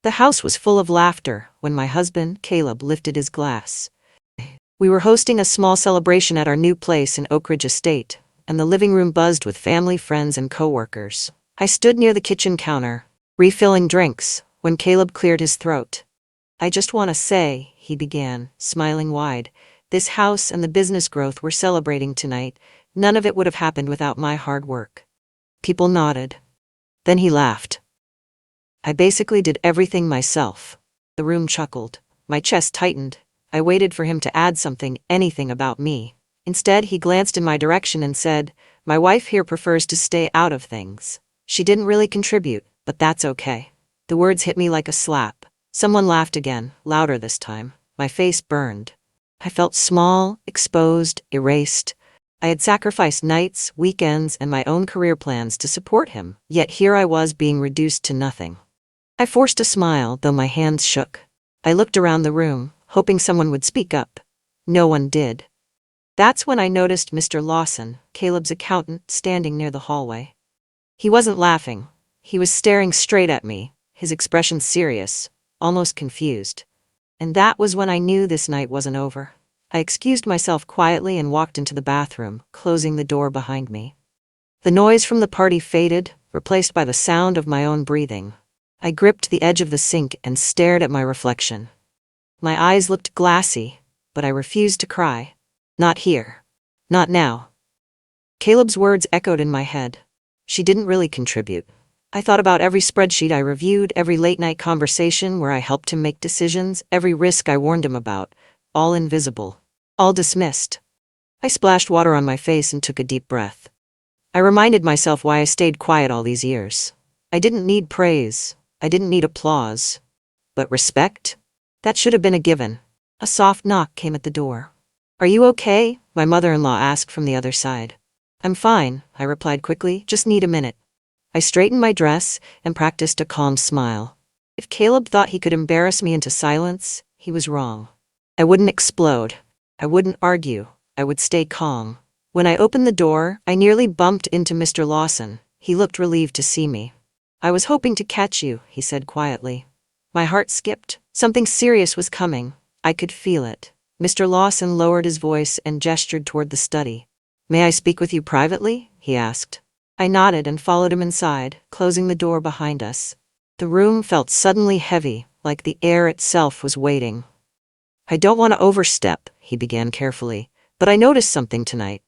The house was full of laughter when my husband, Caleb, lifted his glass. We were hosting a small celebration at our new place in Oak Ridge Estate, and the living room buzzed with family, friends, and coworkers. I stood near the kitchen counter, refilling drinks, when Caleb cleared his throat. "I just want to say," he began, smiling wide, "this house and the business growth we're celebrating tonight, none of it would have happened without my hard work." People nodded. Then he laughed. "I basically did everything myself." The room chuckled. My chest tightened. I waited for him to add something, anything about me. Instead, he glanced in my direction and said, "My wife here prefers to stay out of things. She didn't really contribute, but that's okay." The words hit me like a slap. Someone laughed again, louder this time. My face burned. I felt small, exposed, erased. I had sacrificed nights, weekends, and my own career plans to support him, yet here I was being reduced to nothing. I forced a smile, though my hands shook. I looked around the room, hoping someone would speak up. No one did. That's when I noticed Mr. Lawson, Caleb's accountant, standing near the hallway. He wasn't laughing. He was staring straight at me, his expression serious, almost confused. And that was when I knew this night wasn't over. I excused myself quietly and walked into the bathroom, closing the door behind me. The noise from the party faded, replaced by the sound of my own breathing. I gripped the edge of the sink and stared at my reflection. My eyes looked glassy, but I refused to cry. Not here. Not now. Caleb's words echoed in my head. She didn't really contribute. I thought about every spreadsheet I reviewed, every late-night conversation where I helped him make decisions, every risk I warned him about, all invisible, all dismissed. I splashed water on my face and took a deep breath. I reminded myself why I stayed quiet all these years. I didn't need praise. I didn't need applause. But respect? That should have been a given. A soft knock came at the door. "Are you okay?" my mother-in-law asked from the other side. "I'm fine," I replied quickly, "just need a minute." I straightened my dress and practiced a calm smile. If Caleb thought he could embarrass me into silence, he was wrong. I wouldn't explode. I wouldn't argue. I would stay calm. When I opened the door, I nearly bumped into Mr. Lawson. He looked relieved to see me. "I was hoping to catch you," he said quietly. My heart skipped. Something serious was coming. I could feel it. Mr. Lawson lowered his voice and gestured toward the study. "May I speak with you privately?" he asked. I nodded and followed him inside, closing the door behind us. The room felt suddenly heavy, like the air itself was waiting. "I don't want to overstep," he began carefully, "but I noticed something tonight."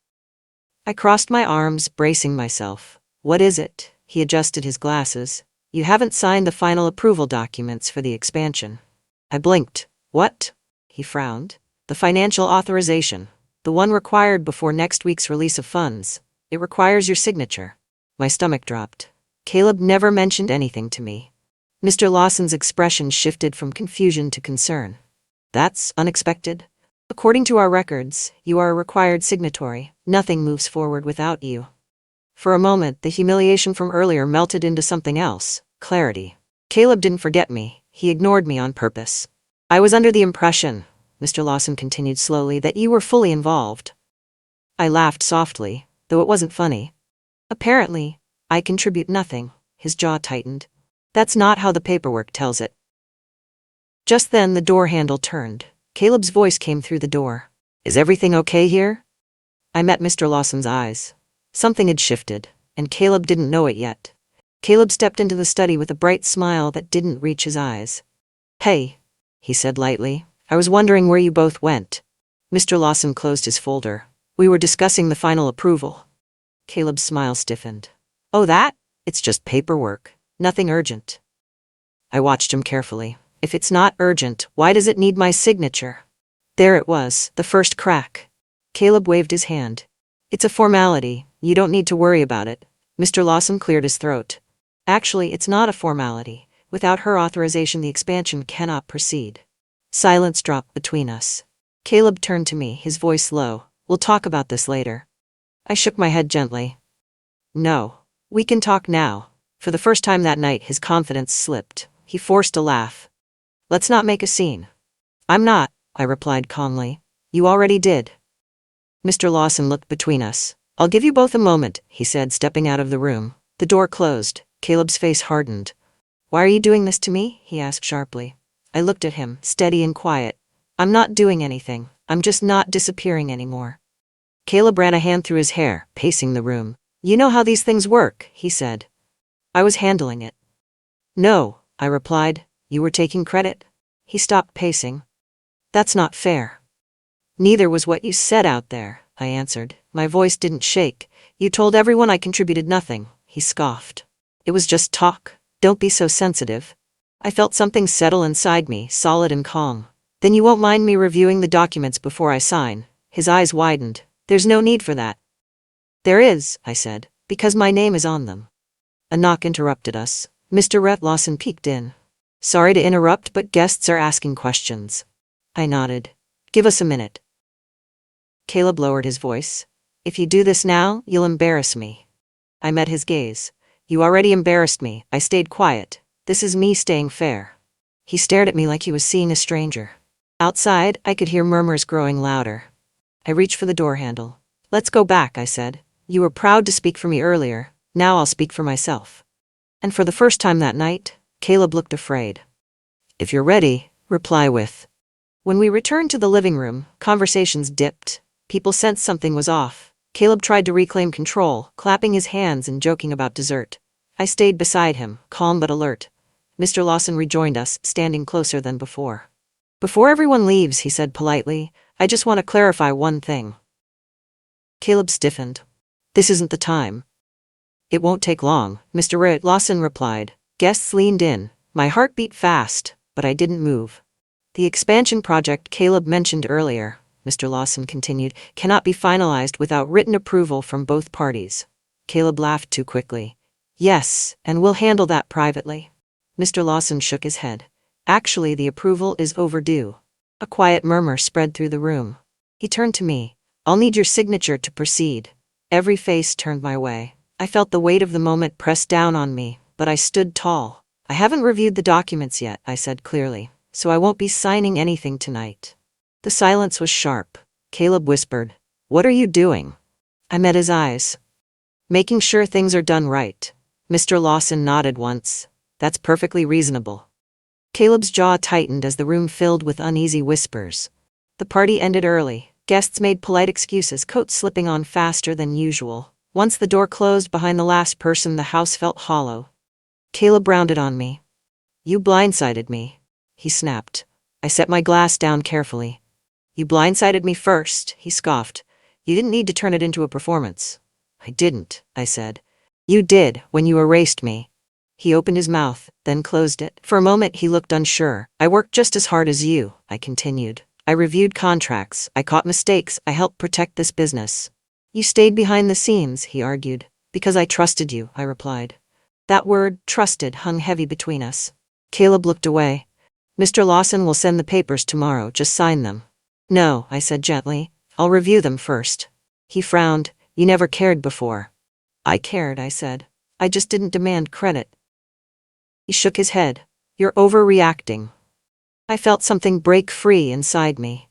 I crossed my arms, bracing myself. "What is it?" He adjusted his glasses. "You haven't signed the final approval documents for the expansion." I blinked. "What?" He frowned. "The financial authorization. The one required before next week's release of funds. It requires your signature." My stomach dropped. Caleb never mentioned anything to me. Mr. Lawson's expression shifted from confusion to concern. "That's unexpected. According to our records, you are a required signatory. Nothing moves forward without you." For a moment, the humiliation from earlier melted into something else, clarity. Caleb didn't forget me. He ignored me on purpose. "I was under the impression," Mr. Lawson continued slowly, "that you were fully involved." I laughed softly, though it wasn't funny. "Apparently, I contribute nothing." His jaw tightened. "That's not how the paperwork tells it." Just then the door handle turned. Caleb's voice came through the door. "Is everything okay here?" I met Mr. Lawson's eyes. Something had shifted, and Caleb didn't know it yet. Caleb stepped into the study with a bright smile that didn't reach his eyes. "Hey," he said lightly, "I was wondering where you both went." Mr. Lawson closed his folder. "We were discussing the final approval." Caleb's smile stiffened. "Oh, that? It's just paperwork. Nothing urgent." I watched him carefully. If it's not urgent, why does it need my signature? There it was, the first crack. Caleb waved his hand. "It's a formality. You don't need to worry about it." Mr. Lawson cleared his throat. "Actually, it's not a formality. Without her authorization, the expansion cannot proceed." Silence dropped between us. Caleb turned to me, his voice low. "We'll talk about this later." I shook my head gently. "No. We can talk now." For the first time that night, his confidence slipped. He forced a laugh. "Let's not make a scene." "I'm not," I replied calmly. "You already did." Mr. Lawson looked between us. "I'll give you both a moment," he said, stepping out of the room. The door closed. Caleb's face hardened. Why are you doing this to me? He asked sharply. I looked at him, steady and quiet. I'm not doing anything. I'm just not disappearing anymore. Caleb ran a hand through his hair, pacing the room. You know how these things work, he said. I was handling it. No, I replied. You were taking credit? He stopped pacing. That's not fair. Neither was what you said out there, I answered. My voice didn't shake. You told everyone I contributed nothing, he scoffed. It was just talk. Don't be so sensitive. I felt something settle inside me, solid and calm. Then you won't mind me reviewing the documents before I sign? His eyes widened. There's no need for that. There is, I said, because my name is on them. A knock interrupted us. Mr. Rhett Lawson peeked in. Sorry to interrupt, but guests are asking questions. I nodded. Give us a minute. Caleb lowered his voice. If you do this now, you'll embarrass me. I met his gaze. You already embarrassed me. I stayed quiet. This is me staying fair. He stared at me like he was seeing a stranger. Outside, I could hear murmurs growing louder. I reached for the door handle. Let's go back, I said. You were proud to speak for me earlier. Now I'll speak for myself. And for the first time that night, Caleb looked afraid. If you're ready, reply with. When we returned to the living room, conversations dipped. People sensed something was off. Caleb tried to reclaim control, clapping his hands and joking about dessert. I stayed beside him, calm but alert. Mr. Lawson rejoined us, standing closer than before. Before everyone leaves, he said politely, I just want to clarify one thing. Caleb stiffened. This isn't the time. It won't take long, Mr. Rhett Lawson replied. Guests leaned in. My heart beat fast, but I didn't move. The expansion project Caleb mentioned earlier, Mr. Lawson continued, cannot be finalized without written approval from both parties. Caleb laughed too quickly. Yes, and we'll handle that privately. Mr. Lawson shook his head. Actually, the approval is overdue. A quiet murmur spread through the room. He turned to me. I'll need your signature to proceed. Every face turned my way. I felt the weight of the moment press down on me, but I stood tall. I haven't reviewed the documents yet, I said clearly, so I won't be signing anything tonight. The silence was sharp. Caleb whispered, What are you doing? I met his eyes. Making sure things are done right. Mr. Lawson nodded once. That's perfectly reasonable. Caleb's jaw tightened as the room filled with uneasy whispers. The party ended early. Guests made polite excuses, coats slipping on faster than usual. Once the door closed behind the last person, the house felt hollow. Caleb rounded on me. You blindsided me, he snapped. I set my glass down carefully. You blindsided me first, he scoffed. You didn't need to turn it into a performance. I didn't, I said. You did, when you erased me. He opened his mouth, then closed it. For a moment he looked unsure. I worked just as hard as you, I continued. I reviewed contracts, I caught mistakes, I helped protect this business. You stayed behind the scenes, he argued. Because I trusted you, I replied. That word, trusted, hung heavy between us. Caleb looked away. Mr. Lawson will send the papers tomorrow, just sign them. No, I said gently. I'll review them first. He frowned. You never cared before. I cared, I said. I just didn't demand credit. He shook his head. You're overreacting. I felt something break free inside me.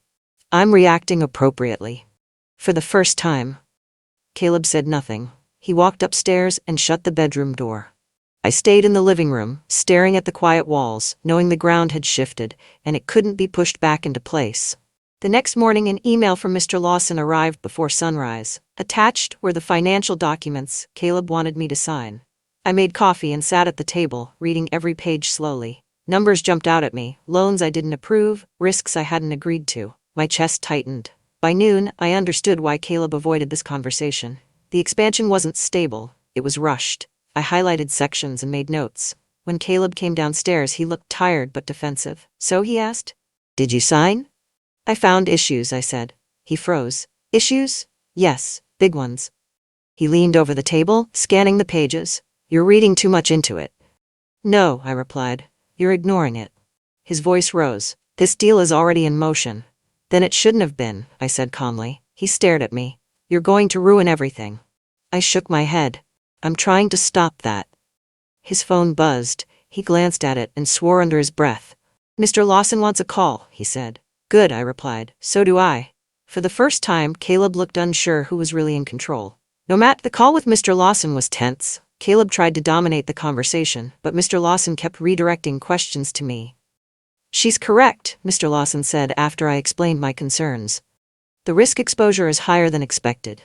I'm reacting appropriately. For the first time. Caleb said nothing. He walked upstairs and shut the bedroom door. I stayed in the living room, staring at the quiet walls, knowing the ground had shifted, and it couldn't be pushed back into place. The next morning, an email from Mr. Lawson arrived before sunrise. Attached were the financial documents Caleb wanted me to sign. I made coffee and sat at the table, reading every page slowly. Numbers jumped out at me, loans I didn't approve, risks I hadn't agreed to. My chest tightened. By noon, I understood why Caleb avoided this conversation. The expansion wasn't stable, it was rushed. I highlighted sections and made notes. When Caleb came downstairs, he looked tired but defensive. So he asked, Did you sign? I found issues, I said. He froze. Issues? Yes, big ones. He leaned over the table, scanning the pages. You're reading too much into it. No, I replied. You're ignoring it. His voice rose. This deal is already in motion. Then it shouldn't have been, I said calmly. He stared at me. You're going to ruin everything. I shook my head. I'm trying to stop that. His phone buzzed. He glanced at it and swore under his breath. Mr. Lawson wants a call, he said. Good, I replied. So do I. For the first time, Caleb looked unsure who was really in control. The call with Mr. Lawson was tense. Caleb tried to dominate the conversation, but Mr. Lawson kept redirecting questions to me. She's correct, Mr. Lawson said after I explained my concerns. The risk exposure is higher than expected.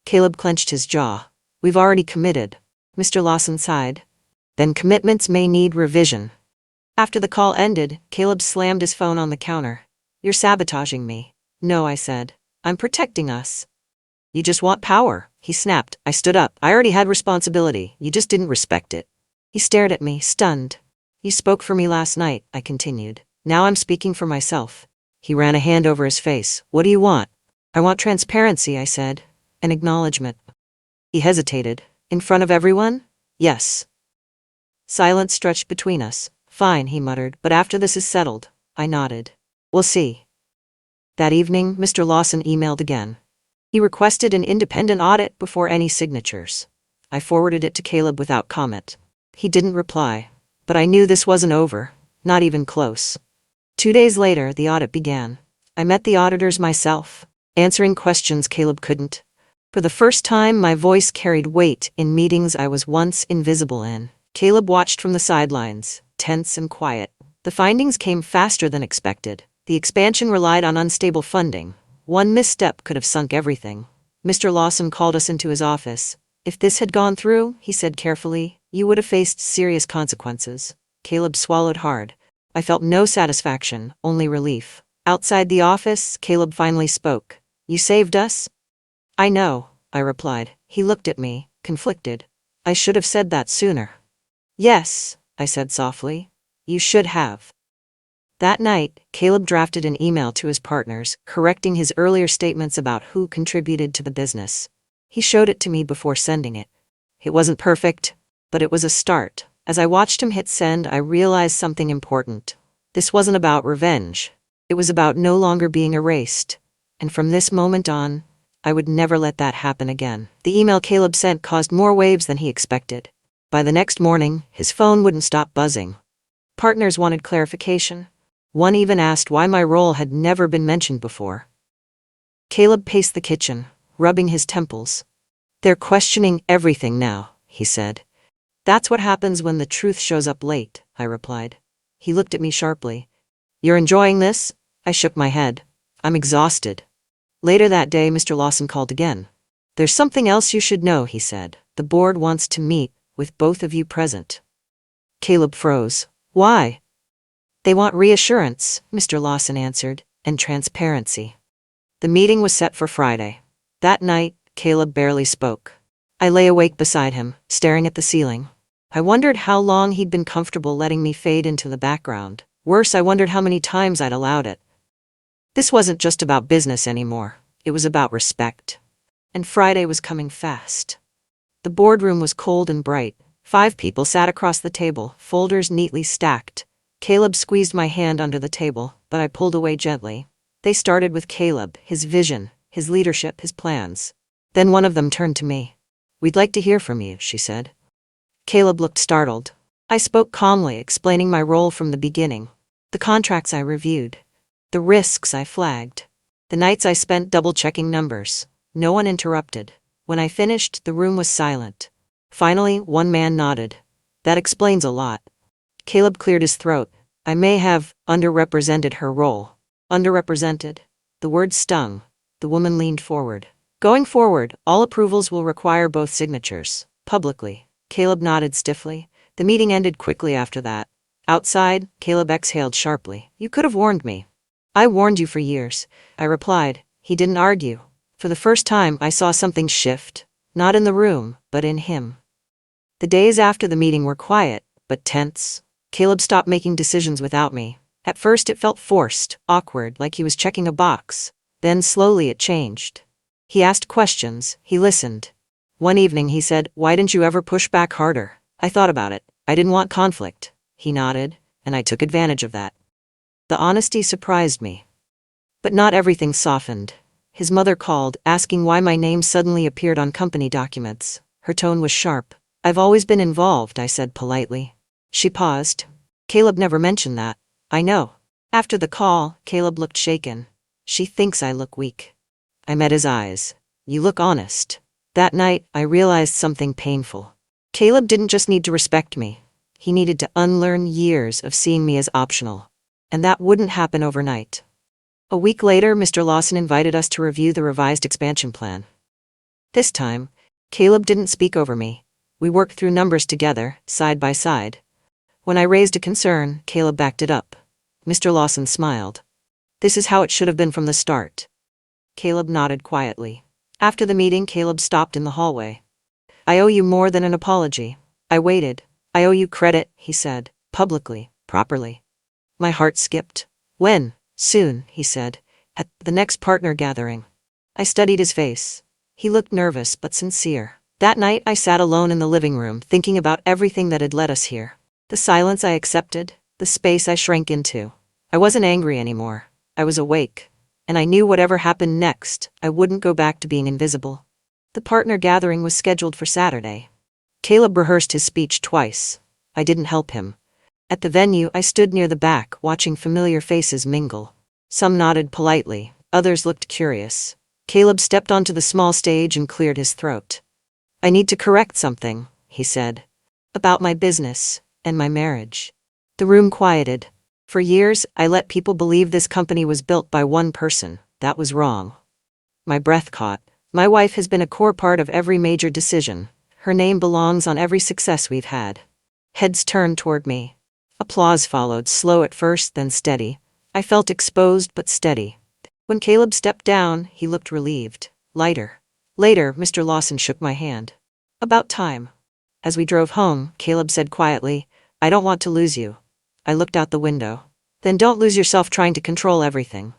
Caleb clenched his jaw. We've already committed. Mr. Lawson sighed. Then commitments may need revision. After the call ended, Caleb slammed his phone on the counter. You're sabotaging me. No, I said. I'm protecting us. You just want power, he snapped. I stood up. I already had responsibility. You just didn't respect it. He stared at me, stunned. You spoke for me last night, I continued. Now I'm speaking for myself. He ran a hand over his face. What do you want? I want transparency, I said. An acknowledgement. He hesitated. In front of everyone? Yes. Silence stretched between us. Fine, he muttered, but after this is settled. I nodded. We'll see. That evening, Mr. Lawson emailed again. He requested an independent audit before any signatures. I forwarded it to Caleb without comment. He didn't reply, but I knew this wasn't over, not even close. 2 days later, the audit began. I met the auditors myself, answering questions Caleb couldn't. For the first time, my voice carried weight in meetings I was once invisible in. Caleb watched from the sidelines, tense and quiet. The findings came faster than expected. The expansion relied on unstable funding. One misstep could have sunk everything. Mr. Lawson called us into his office. If this had gone through, he said carefully, you would have faced serious consequences. Caleb swallowed hard. I felt no satisfaction, only relief. Outside the office, Caleb finally spoke. You saved us? I know, I replied. He looked at me, conflicted. I should have said that sooner. Yes, I said softly. You should have. That night, Caleb drafted an email to his partners, correcting his earlier statements about who contributed to the business. He showed it to me before sending it. It wasn't perfect, but it was a start. As I watched him hit send, I realized something important. This wasn't about revenge. It was about no longer being erased. And from this moment on, I would never let that happen again. The email Caleb sent caused more waves than he expected. By the next morning, his phone wouldn't stop buzzing. Partners wanted clarification. One even asked why my role had never been mentioned before. Caleb paced the kitchen, rubbing his temples. They're questioning everything now, he said. That's what happens when the truth shows up late, I replied. He looked at me sharply. You're enjoying this? I shook my head. I'm exhausted. Later that day, Mr. Lawson called again. There's something else you should know, he said. The board wants to meet with both of you present. Caleb froze. Why? They want reassurance, Mr. Lawson answered, and transparency. The meeting was set for Friday. That night, Caleb barely spoke. I lay awake beside him, staring at the ceiling. I wondered how long he'd been comfortable letting me fade into the background. Worse, I wondered how many times I'd allowed it. This wasn't just about business anymore. It was about respect. And Friday was coming fast. The boardroom was cold and bright. 5 people sat across the table, folders neatly stacked. Caleb squeezed my hand under the table, but I pulled away gently. They started with Caleb, his vision, his leadership, his plans. Then one of them turned to me. We'd like to hear from you, she said. Caleb looked startled. I spoke calmly, explaining my role from the beginning. The contracts I reviewed. The risks I flagged. The nights I spent double-checking numbers. No one interrupted. When I finished, the room was silent. Finally, one man nodded. That explains a lot. Caleb cleared his throat. I may have underrepresented her role. Underrepresented? The word stung. The woman leaned forward. Going forward, all approvals will require both signatures. Publicly. Caleb nodded stiffly. The meeting ended quickly after that. Outside, Caleb exhaled sharply. You could have warned me. I warned you for years, I replied. He didn't argue. For the first time, I saw something shift. Not in the room, but in him. The days after the meeting were quiet, but tense. Caleb stopped making decisions without me. At first it felt forced, awkward, like he was checking a box. Then slowly it changed. He asked questions, he listened. One evening he said, "Why didn't you ever push back harder?" I thought about it. I didn't want conflict. He nodded, and I took advantage of that. The honesty surprised me. But not everything softened. His mother called, asking why my name suddenly appeared on company documents. Her tone was sharp. I've always been involved, I said politely. She paused. Caleb never mentioned that. I know. After the call, Caleb looked shaken. She thinks I look weak. I met his eyes. You look honest. That night, I realized something painful. Caleb didn't just need to respect me. He needed to unlearn years of seeing me as optional. And that wouldn't happen overnight. A week later, Mr. Lawson invited us to review the revised expansion plan. This time, Caleb didn't speak over me. We worked through numbers together, side by side. When I raised a concern, Caleb backed it up. Mr. Lawson smiled. This is how it should have been from the start. Caleb nodded quietly. After the meeting, Caleb stopped in the hallway. I owe you more than an apology. I waited. I owe you credit, he said, publicly, properly. My heart skipped. When? Soon, he said. At the next partner gathering. I studied his face. He looked nervous but sincere. That night I sat alone in the living room thinking about everything that had led us here. The silence I accepted, the space I shrank into. I wasn't angry anymore. I was awake. And I knew whatever happened next, I wouldn't go back to being invisible. The partner gathering was scheduled for Saturday. Caleb rehearsed his speech twice. I didn't help him. At the venue, I stood near the back, watching familiar faces mingle. Some nodded politely, others looked curious. Caleb stepped onto the small stage and cleared his throat. I need to correct something, he said. About my business and my marriage. The room quieted. For years, I let people believe this company was built by one person. That was wrong. My breath caught. My wife has been a core part of every major decision. Her name belongs on every success we've had. Heads turned toward me. Applause followed, slow at first, then steady. I felt exposed but steady. When Caleb stepped down, he looked relieved, lighter. Later, Mr. Lawson shook my hand. About time. As we drove home, Caleb said quietly, I don't want to lose you. I looked out the window. Then don't lose yourself trying to control everything.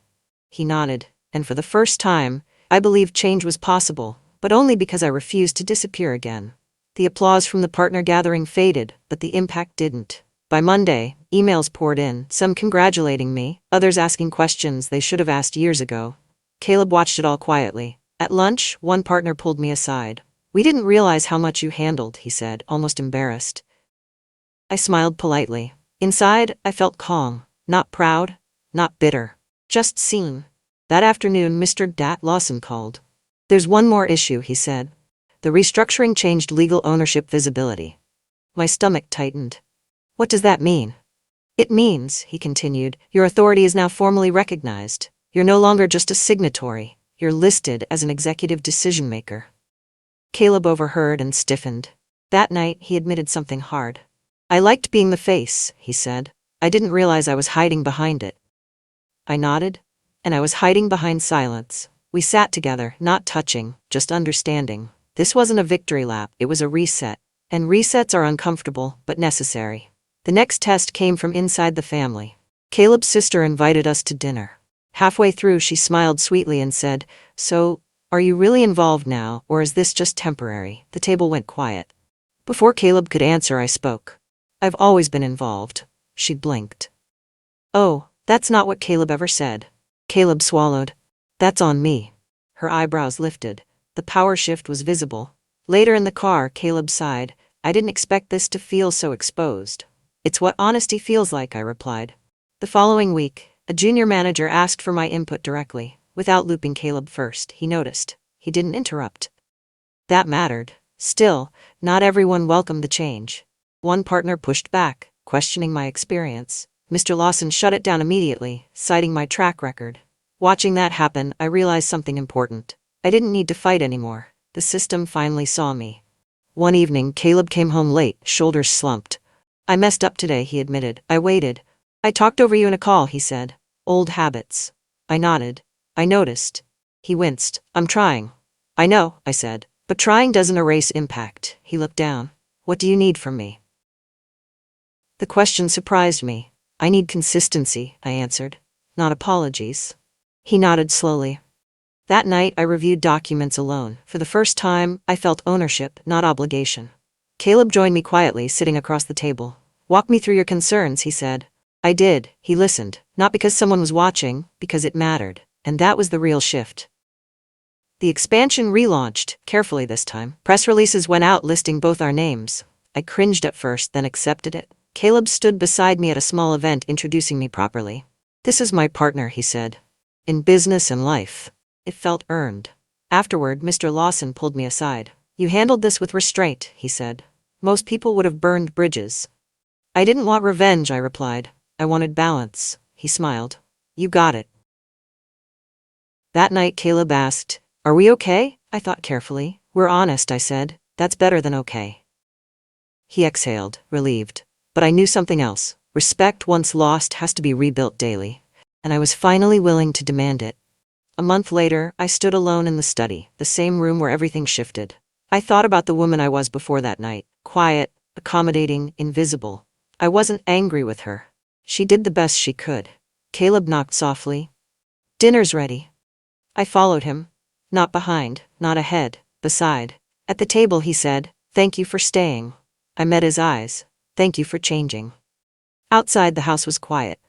He nodded, and for the first time, I believed change was possible, but only because I refused to disappear again. The applause from the partner gathering faded, but the impact didn't. By Monday, emails poured in, some congratulating me, others asking questions they should have asked years ago. Caleb watched it all quietly. At lunch, one partner pulled me aside. We didn't realize how much you handled, he said, almost embarrassed. I smiled politely. Inside, I felt calm, not proud, not bitter, just seen. That afternoon, Mr. Lawson called. There's one more issue, he said. The restructuring changed legal ownership visibility. My stomach tightened. What does that mean? It means, he continued, your authority is now formally recognized. You're no longer just a signatory. You're listed as an executive decision-maker. Caleb overheard and stiffened. That night, he admitted something hard. I liked being the face, he said. I didn't realize I was hiding behind it. I nodded, and I was hiding behind silence. We sat together, not touching, just understanding. This wasn't a victory lap, it was a reset. And resets are uncomfortable, but necessary. The next test came from inside the family. Caleb's sister invited us to dinner. Halfway through, she smiled sweetly and said, So, are you really involved now, or is this just temporary? The table went quiet. Before Caleb could answer, I spoke. I've always been involved. She blinked. Oh, that's not what Caleb ever said. Caleb swallowed. That's on me. Her eyebrows lifted. The power shift was visible. Later in the car, Caleb sighed. I didn't expect this to feel so exposed. It's what honesty feels like, I replied. The following week, a junior manager asked for my input directly, without looping Caleb first. He noticed. He didn't interrupt. That mattered. Still, not everyone welcomed the change. One partner pushed back, questioning my experience. Mr. Lawson shut it down immediately, citing my track record. Watching that happen, I realized something important. I didn't need to fight anymore. The system finally saw me. One evening, Caleb came home late, shoulders slumped. I messed up today, he admitted. I waited. I talked over you in a call, he said. Old habits. I nodded. I noticed. He winced. I'm trying. I know, I said. But trying doesn't erase impact. He looked down. What do you need from me? The question surprised me. I need consistency, I answered. Not apologies. He nodded slowly. That night, I reviewed documents alone. For the first time, I felt ownership, not obligation. Caleb joined me quietly, sitting across the table. Walk me through your concerns, he said. I did. He listened. Not because someone was watching, because it mattered. And that was the real shift. The expansion relaunched, carefully this time. Press releases went out listing both our names. I cringed at first, then accepted it. Caleb stood beside me at a small event introducing me properly. This is my partner, he said. In business and life. It felt earned. Afterward, Mr. Lawson pulled me aside. You handled this with restraint, he said. Most people would have burned bridges. I didn't want revenge, I replied. I wanted balance. He smiled. You got it. That night, Caleb asked, Are we okay? I thought carefully. We're honest, I said. That's better than okay. He exhaled, relieved. But I knew something else. Respect once lost has to be rebuilt daily. And I was finally willing to demand it. A month later, I stood alone in the study, the same room where everything shifted. I thought about the woman I was before that night. Quiet, accommodating, invisible. I wasn't angry with her. She did the best she could. Caleb knocked softly. Dinner's ready. I followed him. Not behind, not ahead, beside. At the table he said, Thank you for staying. I met his eyes. Thank you for changing. Outside the house was quiet.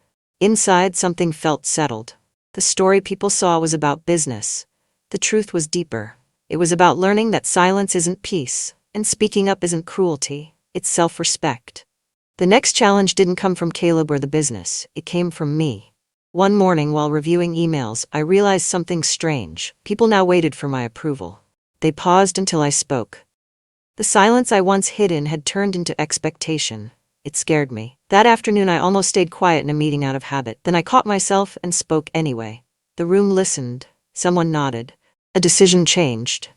Inside something felt settled. The story people saw was about business. The truth was deeper. It was about learning that silence isn't peace, and speaking up isn't cruelty, it's self-respect. The next challenge didn't come from Caleb or the business, it came from me. One morning while reviewing emails, I realized something strange. People now waited for my approval. They paused until I spoke. The silence I once hidden had turned into expectation. It scared me. That afternoon I almost stayed quiet in a meeting out of habit. Then I caught myself and spoke anyway. The room listened. Someone nodded. A decision changed.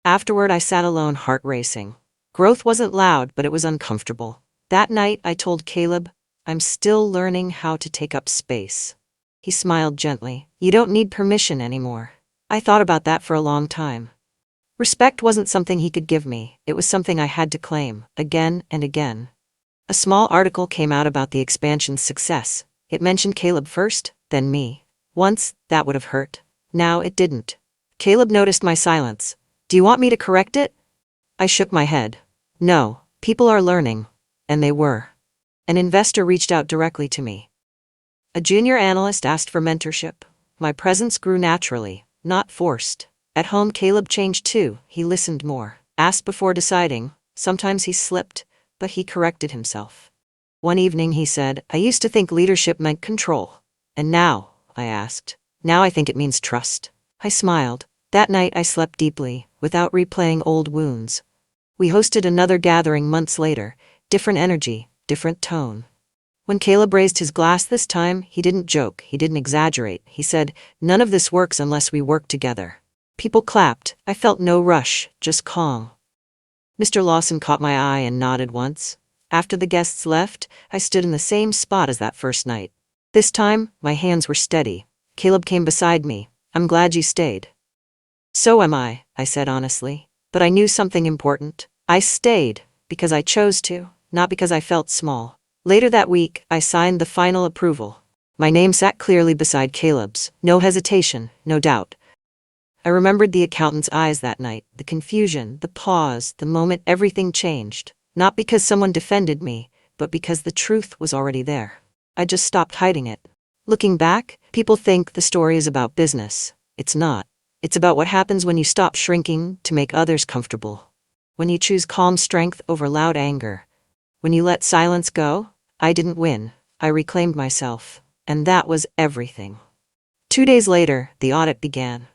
Afterward I sat alone, heart racing. Growth wasn't loud, but it was uncomfortable. That night I told Caleb, I'm still learning how to take up space. He smiled gently. You don't need permission anymore. I thought about that for a long time. Respect wasn't something he could give me. It was something I had to claim, again and again. A small article came out about the expansion's success. It mentioned Caleb first, then me. Once, that would have hurt. Now it didn't. Caleb noticed my silence. Do you want me to correct it? I shook my head. No, people are learning. And they were. An investor reached out directly to me. A junior analyst asked for mentorship. My presence grew naturally, not forced. At home, Caleb changed too. He listened more, asked before deciding. Sometimes he slipped, but he corrected himself. One evening he said, I used to think leadership meant control. And now, I asked, now I think it means trust. I smiled. That night I slept deeply, without replaying old wounds. We hosted another gathering months later. Different energy, different tone. When Caleb raised his glass this time, he didn't joke, he didn't exaggerate. He said, None of this works unless we work together. People clapped. I felt no rush, just calm. Mr. Lawson caught my eye and nodded once. After the guests left, I stood in the same spot as that first night. This time, my hands were steady. Caleb came beside me. I'm glad you stayed. So am I said honestly. But I knew something important. I stayed because I chose to, not because I felt small. Later that week, I signed the final approval. My name sat clearly beside Caleb's. No hesitation, no doubt. I remembered the accountant's eyes that night, the confusion, the pause, the moment everything changed. Not because someone defended me, but because the truth was already there. I just stopped hiding it. Looking back, people think the story is about business. It's not. It's about what happens when you stop shrinking to make others comfortable. When you choose calm strength over loud anger. When you let silence go. I didn't win. I reclaimed myself. And that was everything. 2 days later, the audit began.